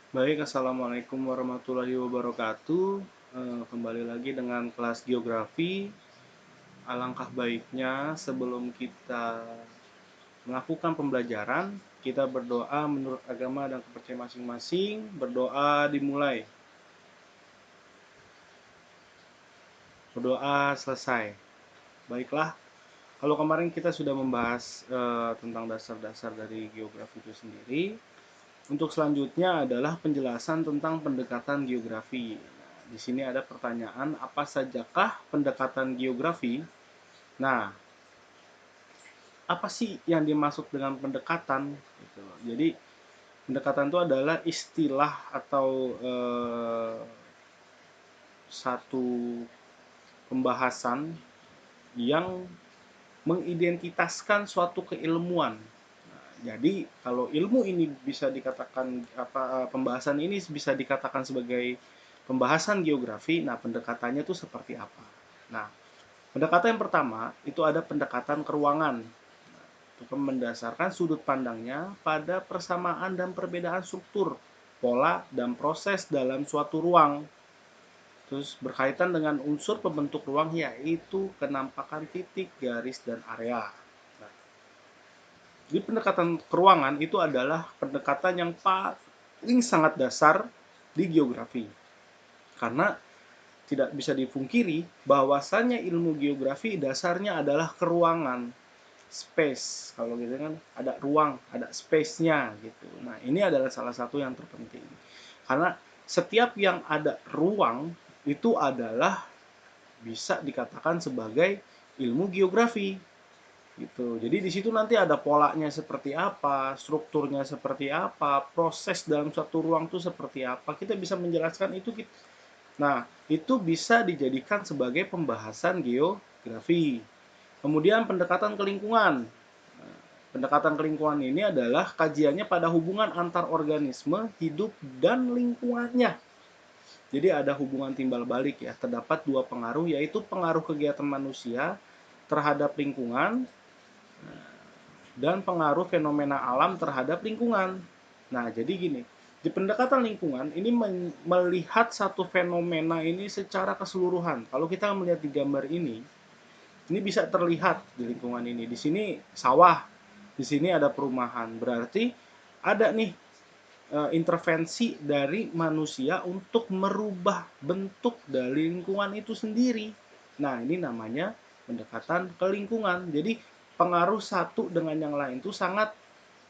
Baik, Assalamualaikum warahmatullahi wabarakatuh. Kembali lagi dengan kelas geografi. Alangkah baiknya sebelum kita melakukan pembelajaran, kita berdoa menurut agama dan kepercayaan masing-masing. Berdoa dimulai, berdoa selesai. Baiklah, kalau kemarin kita sudah membahas tentang dasar-dasar dari geografi itu sendiri. Untuk selanjutnya adalah penjelasan tentang pendekatan geografi. Nah, di sini ada pertanyaan, apa sajakah pendekatan geografi? Nah, apa sih yang dimaksud dengan pendekatan? Gitu. Jadi, pendekatan itu adalah istilah atau satu pembahasan yang mengidentitaskan suatu keilmuan. Jadi kalau ilmu ini bisa dikatakan pembahasan ini bisa dikatakan sebagai pembahasan geografi, nah pendekatannya itu seperti apa? Nah, pendekatan yang pertama itu ada pendekatan keruangan. Itu mendasarkan sudut pandangnya pada persamaan dan perbedaan struktur, pola dan proses dalam suatu ruang. Terus berkaitan dengan unsur pembentuk ruang yaitu kenampakan titik, garis, dan area. Nah, jadi pendekatan keruangan itu adalah pendekatan yang paling sangat dasar di geografi. Karena tidak bisa dipungkiri bahwasannya ilmu geografi dasarnya adalah keruangan, space. Kalau gitu kan ada ruang, ada space-nya gitu. Nah, ini adalah salah satu yang terpenting. Karena setiap yang ada ruang itu adalah bisa dikatakan sebagai ilmu geografi gitu. Jadi di situ nanti ada polanya seperti apa, strukturnya seperti apa, proses dalam satu ruang itu seperti apa. Kita bisa menjelaskan itu. Nah, itu bisa dijadikan sebagai pembahasan geografi. Kemudian pendekatan ke lingkungan. Pendekatan ke lingkungan ini adalah kajiannya pada hubungan antar organisme hidup dan lingkungannya. Jadi ada hubungan timbal balik ya. Terdapat dua pengaruh, yaitu pengaruh kegiatan manusia terhadap lingkungan dan pengaruh fenomena alam terhadap lingkungan. Nah, jadi gini, di pendekatan lingkungan ini melihat satu fenomena ini secara keseluruhan. Kalau kita melihat di gambar ini bisa terlihat di lingkungan ini. Di sini sawah, di sini ada perumahan. Berarti ada nih intervensi dari manusia untuk merubah bentuk dari lingkungan itu sendiri. Nah, ini namanya pendekatan ke lingkungan. Jadi pengaruh satu dengan yang lain itu sangat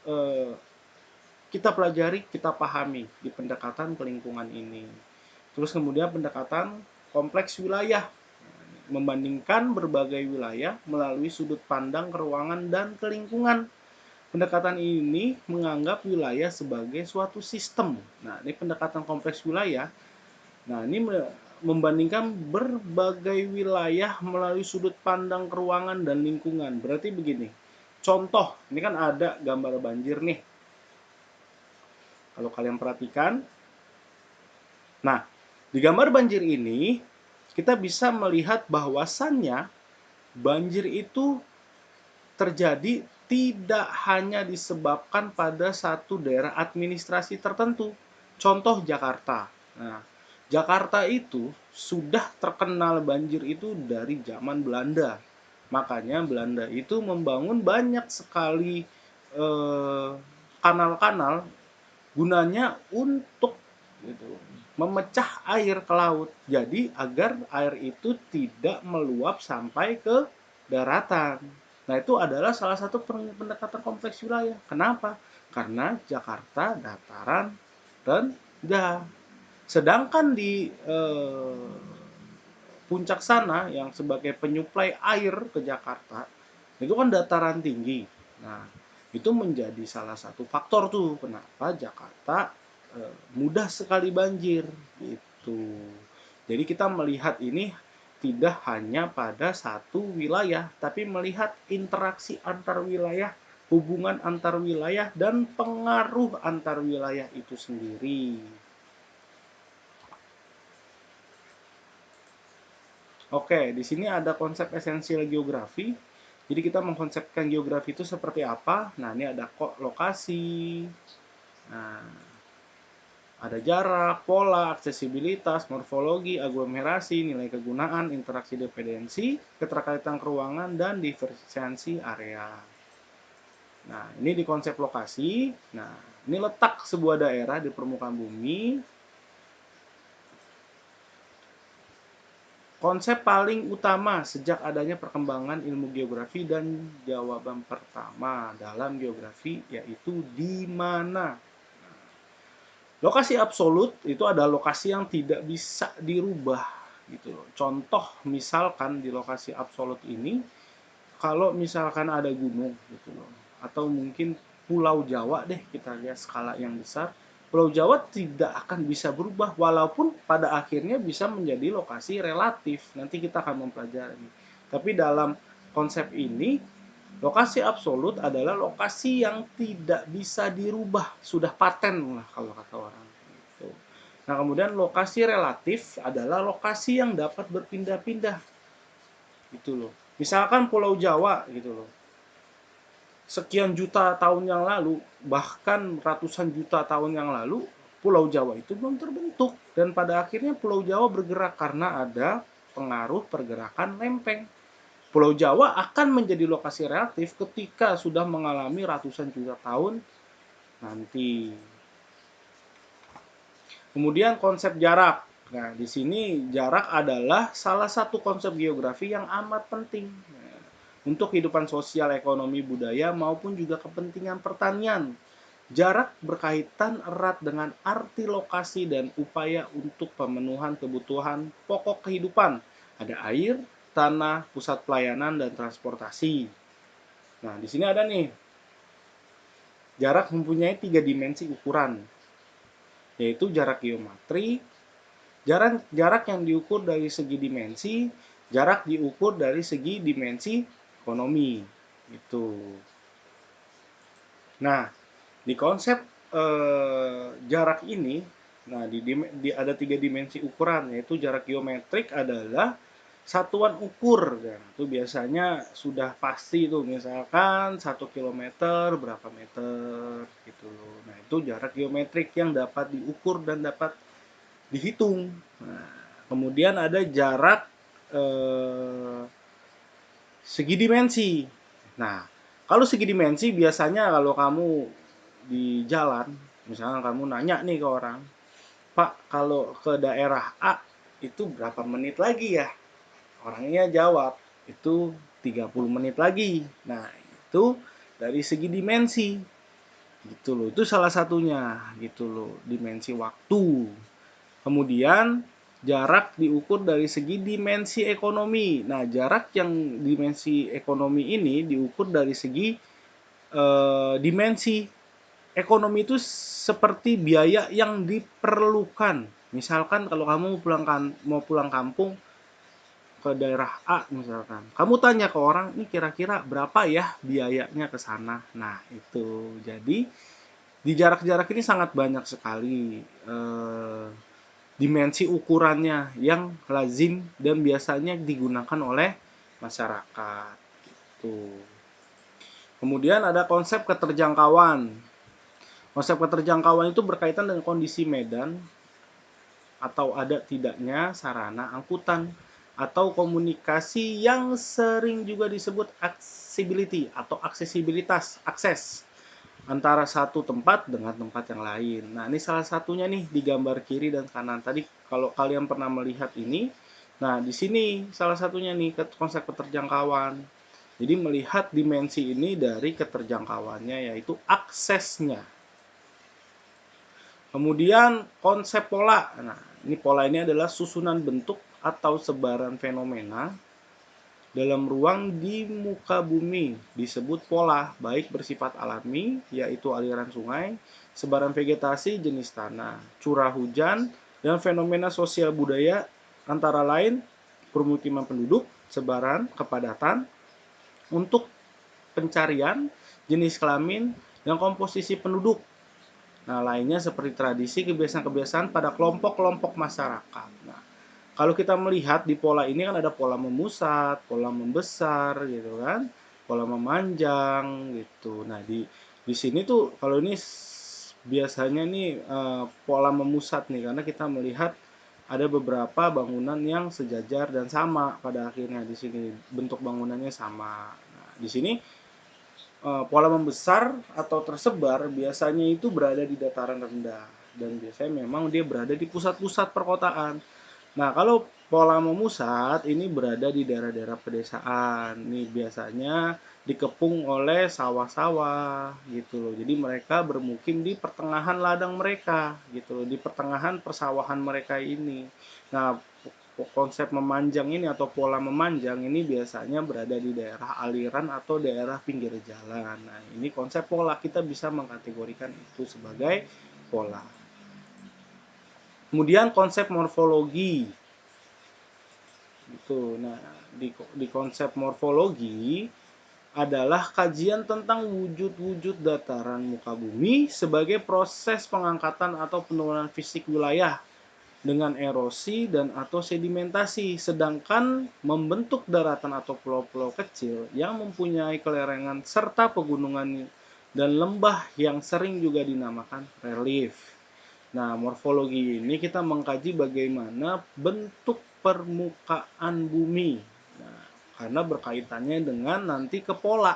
eh, kita pelajari, kita pahami di pendekatan ke lingkungan ini. Terus kemudian pendekatan kompleks wilayah, membandingkan berbagai wilayah melalui sudut pandang keruangan dan kelingkungan. Pendekatan ini menganggap wilayah sebagai suatu sistem. Nah, ini pendekatan kompleks wilayah. Nah, ini membandingkan berbagai wilayah melalui sudut pandang keruangan dan lingkungan. Berarti begini. Contoh, ini kan ada gambar banjir nih. Kalau kalian perhatikan, nah, di gambar banjir ini kita bisa melihat bahwasannya banjir itu terjadi tidak hanya disebabkan pada satu daerah administrasi tertentu. Contoh Jakarta. Nah, Jakarta itu sudah terkenal banjir itu dari zaman Belanda. Makanya Belanda itu membangun banyak sekali kanal-kanal gunanya untuk gitu, memecah air ke laut. Jadi agar air itu tidak meluap sampai ke daratan. Nah, itu adalah salah satu pendekatan kompleks wilayah. Kenapa? Karena Jakarta dataran rendah. Sedangkan di puncak sana yang sebagai penyuplai air ke Jakarta itu kan dataran tinggi. Nah, itu menjadi salah satu faktor tuh kenapa Jakarta mudah sekali banjir gitu. Jadi kita melihat ini tidak hanya pada satu wilayah, tapi melihat interaksi antar wilayah, hubungan antar wilayah, dan pengaruh antar wilayah itu sendiri. Oke, di sini ada konsep esensial geografi. Jadi kita mengkonsepkan geografi itu seperti apa? Nah, ini ada kok lokasi. Nah, Ada jarak, pola, aksesibilitas, morfologi, aglomerasi, nilai kegunaan, interaksi dependensi, keterkaitan keruangan, dan diferensiasi area. Nah, ini di konsep lokasi. Nah, ini letak sebuah daerah di permukaan bumi. Konsep paling utama sejak adanya perkembangan ilmu geografi dan jawaban pertama dalam geografi yaitu di mana. Lokasi absolut itu adalah lokasi yang tidak bisa dirubah gitu loh. Contoh misalkan di lokasi absolut ini kalau misalkan ada gunung gitu loh atau mungkin Pulau Jawa deh kita lihat skala yang besar. Pulau Jawa tidak akan bisa berubah walaupun pada akhirnya bisa menjadi lokasi relatif. Nanti kita akan mempelajari. Tapi dalam konsep ini lokasi absolut adalah lokasi yang tidak bisa dirubah, sudah paten lah kalau kata orang. Gitu. Nah kemudian lokasi relatif adalah lokasi yang dapat berpindah-pindah, gitu loh. Misalkan Pulau Jawa, gitu loh. Sekian juta tahun yang lalu, bahkan ratusan juta tahun yang lalu, Pulau Jawa itu belum terbentuk dan pada akhirnya Pulau Jawa bergerak karena ada pengaruh pergerakan lempeng. Pulau Jawa akan menjadi lokasi relatif ketika sudah mengalami ratusan juta tahun nanti. Kemudian konsep jarak. Nah, di sini jarak adalah salah satu konsep geografi yang amat penting untuk kehidupan sosial, ekonomi, budaya maupun juga kepentingan pertanian. Jarak berkaitan erat dengan arti lokasi dan upaya untuk pemenuhan kebutuhan pokok kehidupan. Ada air, tanah, pusat pelayanan, dan transportasi. Nah, di sini ada nih, jarak mempunyai 3 dimensi ukuran, yaitu jarak geometri, jarak yang diukur dari segi dimensi, jarak diukur dari segi dimensi ekonomi. Gitu. Nah, di konsep jarak ini, nah ada 3 dimensi ukuran, yaitu jarak geometrik adalah satuan ukur. Nah, itu biasanya sudah pasti tuh, misalkan 1 kilometer berapa meter gitu loh. Nah, itu jarak geometrik yang dapat diukur dan dapat dihitung. Nah, kemudian ada jarak segi dimensi. Nah, kalau segi dimensi biasanya kalau kamu di jalan, misalnya kamu nanya nih ke orang, Pak, kalau ke daerah A itu berapa menit lagi ya? Orangnya jawab, itu 30 menit lagi. Nah, itu dari segi dimensi. Gitu loh. Itu salah satunya, gitu loh, dimensi waktu. Kemudian jarak diukur dari segi dimensi ekonomi. Nah, jarak yang dimensi ekonomi ini diukur dari segi dimensi ekonomi itu seperti biaya yang diperlukan. Misalkan kalau kamu mau pulang kampung ke daerah A misalkan, kamu tanya ke orang, ini kira-kira berapa ya biayanya ke sana. Nah, itu. Jadi di jarak-jarak ini sangat banyak sekali dimensi ukurannya yang lazim dan biasanya digunakan oleh masyarakat. Gitu. Kemudian ada konsep keterjangkauan. Konsep keterjangkauan itu berkaitan dengan kondisi medan atau ada tidaknya sarana angkutan atau komunikasi yang sering juga disebut accessibility atau aksesibilitas, akses antara satu tempat dengan tempat yang lain. Nah, ini salah satunya nih di gambar kiri dan kanan. Tadi kalau kalian pernah melihat ini, nah di sini salah satunya nih konsep keterjangkauan. Jadi melihat dimensi ini dari keterjangkauannya yaitu aksesnya. Kemudian konsep pola. Nah, ini pola ini adalah susunan bentuk atau sebaran fenomena dalam ruang di muka bumi disebut pola, baik bersifat alami, yaitu aliran sungai, sebaran vegetasi jenis tanah, curah hujan, dan fenomena sosial budaya antara lain permukiman penduduk, sebaran, kepadatan, untuk pencarian, jenis kelamin, dan komposisi penduduk. Nah, lainnya seperti tradisi, kebiasaan-kebiasaan pada kelompok-kelompok masyarakat. Nah, kalau kita melihat di pola ini kan ada pola memusat, pola membesar gitu kan, pola memanjang gitu. Nah, di sini tuh kalau ini biasanya nih pola memusat nih, karena kita melihat ada beberapa bangunan yang sejajar dan sama pada akhirnya di sini bentuk bangunannya sama. Nah, di sini pola membesar atau tersebar biasanya itu berada di dataran rendah dan biasanya memang dia berada di pusat-pusat perkotaan. Nah, kalau pola memusat ini berada di daerah-daerah pedesaan. Nih biasanya dikepung oleh sawah-sawah gitu loh. Jadi mereka bermukim di pertengahan ladang mereka gitu loh, di pertengahan persawahan mereka ini. Nah, konsep memanjang ini atau pola memanjang ini biasanya berada di daerah aliran atau daerah pinggir jalan. Nah, ini konsep pola, kita bisa mengkategorikan itu sebagai pola. Kemudian konsep morfologi. Itu. Nah, di konsep morfologi adalah kajian tentang wujud-wujud dataran muka bumi sebagai proses pengangkatan atau penurunan fisik wilayah dengan erosi dan atau sedimentasi, sedangkan membentuk daratan atau pulau-pulau kecil yang mempunyai kelerengan serta pegunungan dan lembah yang sering juga dinamakan relief. Nah, morfologi ini kita mengkaji bagaimana bentuk permukaan bumi. Nah, karena berkaitannya dengan nanti ke pola.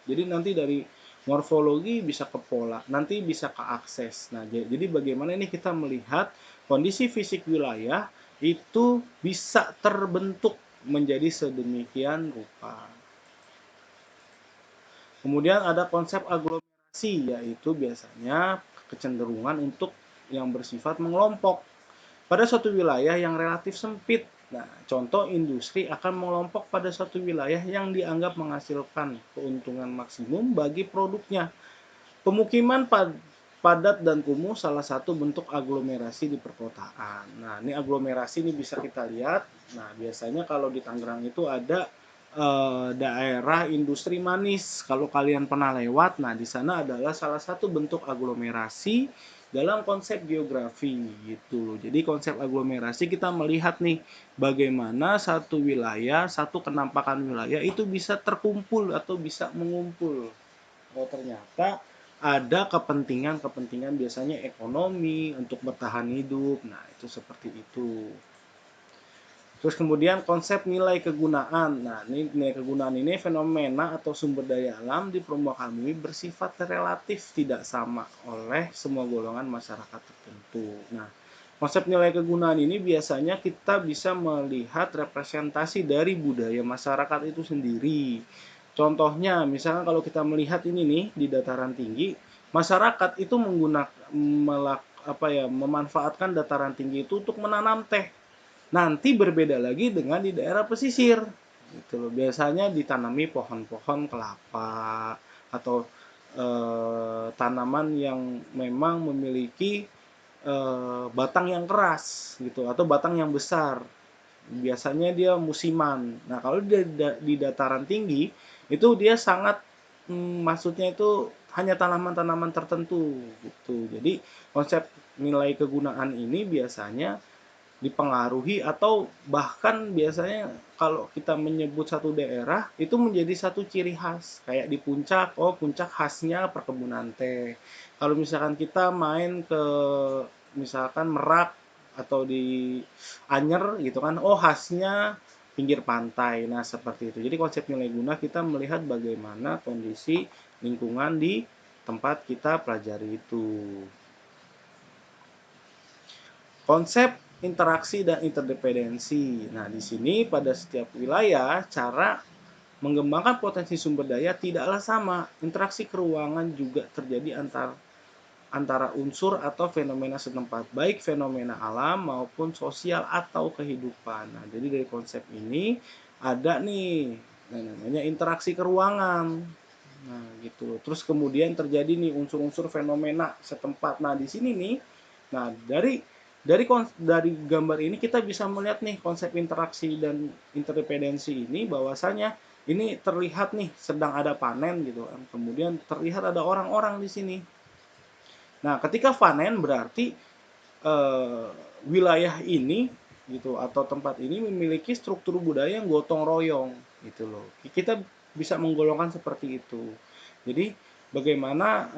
Jadi nanti dari morfologi bisa ke pola, nanti bisa ke akses. Nah, jadi bagaimana ini kita melihat kondisi fisik wilayah itu bisa terbentuk menjadi sedemikian rupa. Kemudian ada konsep aglomerasi, yaitu biasanya kecenderungan untuk yang bersifat mengelompok pada suatu wilayah yang relatif sempit. Nah, contoh industri akan mengelompok pada suatu wilayah yang dianggap menghasilkan keuntungan maksimum bagi produknya. Pemukiman padat dan kumuh salah satu bentuk aglomerasi di perkotaan. Nah, ini aglomerasi ini bisa kita lihat. Nah, biasanya kalau di Tangerang itu ada daerah industri manis. Kalau kalian pernah lewat, nah di sana adalah salah satu bentuk aglomerasi dalam konsep geografi gitu loh. Jadi konsep aglomerasi kita melihat nih bagaimana satu wilayah, satu kenampakan wilayah itu bisa terkumpul atau bisa mengumpul. Oh, ternyata ada kepentingan-kepentingan biasanya ekonomi untuk bertahan hidup. Nah, itu seperti itu. Terus kemudian konsep nilai kegunaan. Nah, ini nilai kegunaan ini fenomena atau sumber daya alam di permukaan bumi bersifat relatif tidak sama oleh semua golongan masyarakat tertentu. Nah, konsep nilai kegunaan ini biasanya kita bisa melihat representasi dari budaya masyarakat itu sendiri. Contohnya, misalnya kalau kita melihat ini nih di dataran tinggi, masyarakat itu memanfaatkan dataran tinggi itu untuk menanam teh. Nanti berbeda lagi dengan di daerah pesisir. Gitu loh. Biasanya ditanami pohon-pohon kelapa atau tanaman yang memang memiliki batang yang keras gitu atau batang yang besar. Biasanya dia musiman. Nah, kalau di dataran tinggi itu dia sangat maksudnya itu hanya tanaman-tanaman tertentu gitu. Jadi konsep nilai kegunaan ini biasanya dipengaruhi atau bahkan biasanya kalau kita menyebut satu daerah itu menjadi satu ciri khas kayak di puncak, oh puncak khasnya perkebunan teh. Kalau misalkan kita main ke misalkan Merak atau di Anyer gitu kan, oh khasnya pinggir pantai. Nah, seperti itu. Jadi konsep nilai guna kita melihat bagaimana kondisi lingkungan di tempat kita pelajari itu. Konsep interaksi dan interdependensi. Nah, di sini pada setiap wilayah cara mengembangkan potensi sumber daya tidaklah sama. Interaksi keruangan juga terjadi antara unsur atau fenomena setempat, baik fenomena alam maupun sosial atau kehidupan. Nah, jadi dari konsep ini ada nih namanya interaksi keruangan. Nah, gitu. Terus kemudian terjadi nih unsur-unsur fenomena setempat. Nah, di sini nih, nah dari gambar ini kita bisa melihat nih konsep interaksi dan interdependensi ini bahwasanya ini terlihat nih sedang ada panen gitu kan. Kemudian terlihat ada orang-orang di sini. Nah, ketika panen berarti eh, wilayah ini gitu atau tempat ini memiliki struktur budaya yang gotong royong gitu loh. Kita bisa menggolongkan seperti itu. Jadi bagaimana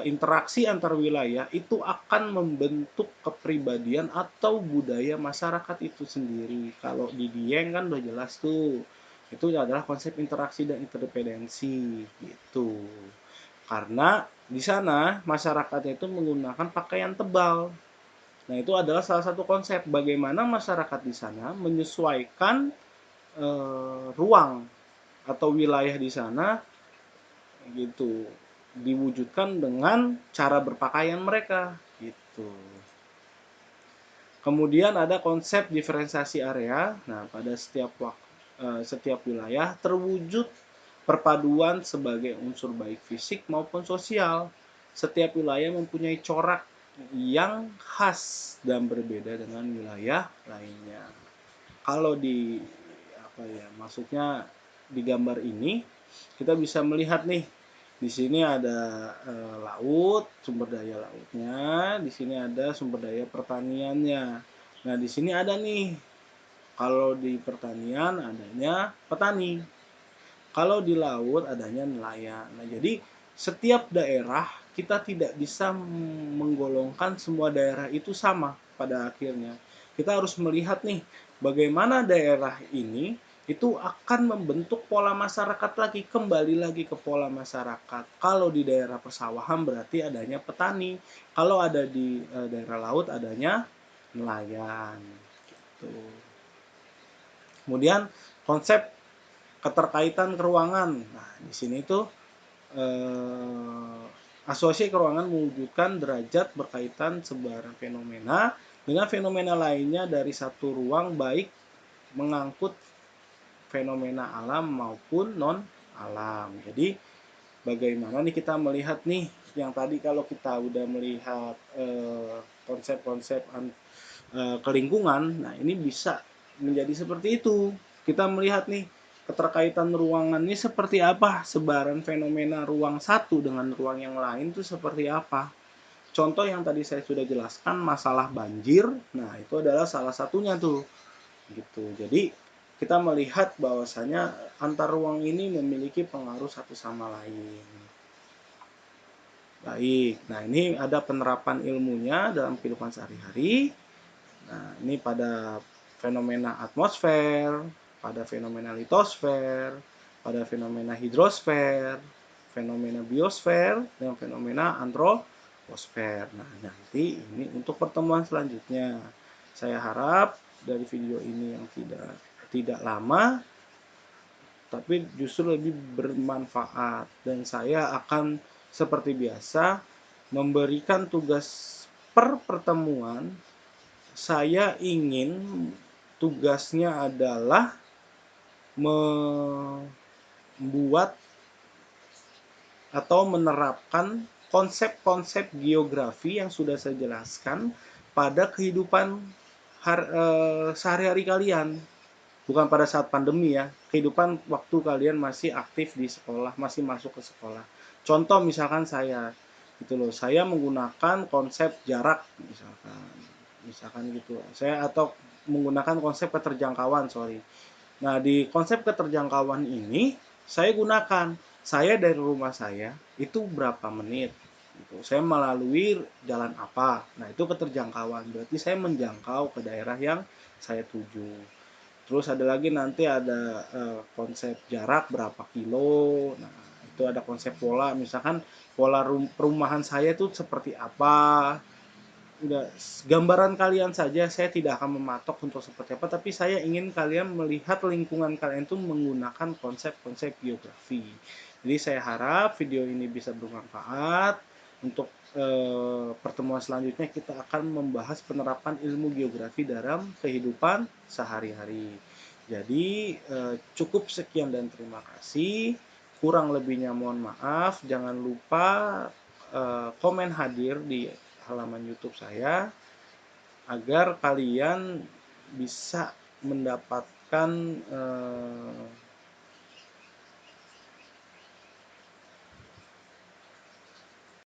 interaksi antar wilayah itu akan membentuk kepribadian atau budaya masyarakat itu sendiri. Kalau di Dieng kan udah jelas tuh, itu adalah konsep interaksi dan interdependensi gitu. Karena di sana masyarakatnya itu menggunakan pakaian tebal. Nah, itu adalah salah satu konsep bagaimana masyarakat di sana menyesuaikan ruang atau wilayah di sana gitu, diwujudkan dengan cara berpakaian mereka gitu. Kemudian ada konsep diferensiasi area. Nah, pada setiap wilayah terwujud perpaduan sebagai unsur baik fisik maupun sosial. Setiap wilayah mempunyai corak yang khas dan berbeda dengan wilayah lainnya. Kalau di apa ya, maksudnya di gambar ini kita bisa melihat nih, di sini ada laut, sumber daya lautnya, di sini ada sumber daya pertaniannya. Nah, di sini ada nih, kalau di pertanian adanya petani, kalau di laut adanya nelayan. Nah, jadi setiap daerah kita tidak bisa menggolongkan semua daerah itu sama pada akhirnya. Kita harus melihat nih bagaimana daerah ini itu akan membentuk pola masyarakat lagi, kembali lagi ke pola masyarakat. Kalau di daerah persawahan berarti adanya petani, kalau ada di daerah laut adanya nelayan gitu. Kemudian konsep keterkaitan keruangan. Nah, di sini tuh asosiasi keruangan mewujudkan derajat berkaitan sebaran fenomena dengan fenomena lainnya dari satu ruang, baik mengangkut fenomena alam maupun non alam. Jadi bagaimana nih kita melihat nih yang tadi, kalau kita udah melihat konsep-konsep kelingkungan, nah ini bisa menjadi seperti itu. Kita melihat nih keterkaitan ruangannya seperti apa, sebaran fenomena ruang satu dengan ruang yang lain itu seperti apa. Contoh yang tadi saya sudah jelaskan, masalah banjir, nah itu adalah salah satunya tuh gitu. Jadi kita melihat bahwasanya antar ruang ini memiliki pengaruh satu sama lain. Baik, nah ini ada penerapan ilmunya dalam kehidupan sehari-hari. Nah, ini pada fenomena atmosfer, pada fenomena litosfer, pada fenomena hidrosfer, fenomena biosfer, dan fenomena antroposfer. Nah, nanti ini untuk pertemuan selanjutnya. Saya harap dari video ini yang tidak lama, tapi justru lebih bermanfaat, dan saya akan seperti biasa memberikan tugas per pertemuan. Saya ingin tugasnya adalah membuat atau menerapkan konsep-konsep geografi yang sudah saya jelaskan pada kehidupan sehari-hari kalian. Bukan pada saat pandemi ya, kehidupan waktu kalian masih aktif di sekolah, masih masuk ke sekolah. Contoh misalkan saya, gitu loh, saya menggunakan konsep jarak misalkan gitu. Saya atau menggunakan konsep keterjangkauan, sorry. Nah, di konsep keterjangkauan ini saya gunakan, saya dari rumah saya itu berapa menit gitu. Saya melalui jalan apa. Nah, itu keterjangkauan. Berarti saya menjangkau ke daerah yang saya tuju. Terus ada lagi nanti ada konsep jarak berapa kilo. Nah, itu ada konsep pola, misalkan pola perumahan saya itu seperti apa. Enggak, gambaran kalian saja, saya tidak akan mematok untuk seperti apa, tapi saya ingin kalian melihat lingkungan kalian itu menggunakan konsep-konsep geografi. Jadi saya harap video ini bisa bermanfaat. Untuk pertemuan selanjutnya kita akan membahas penerapan ilmu geografi dalam kehidupan sehari-hari. Jadi cukup sekian dan terima kasih. Kurang lebihnya mohon maaf. Jangan lupa komen hadir di halaman YouTube saya agar kalian bisa mendapatkan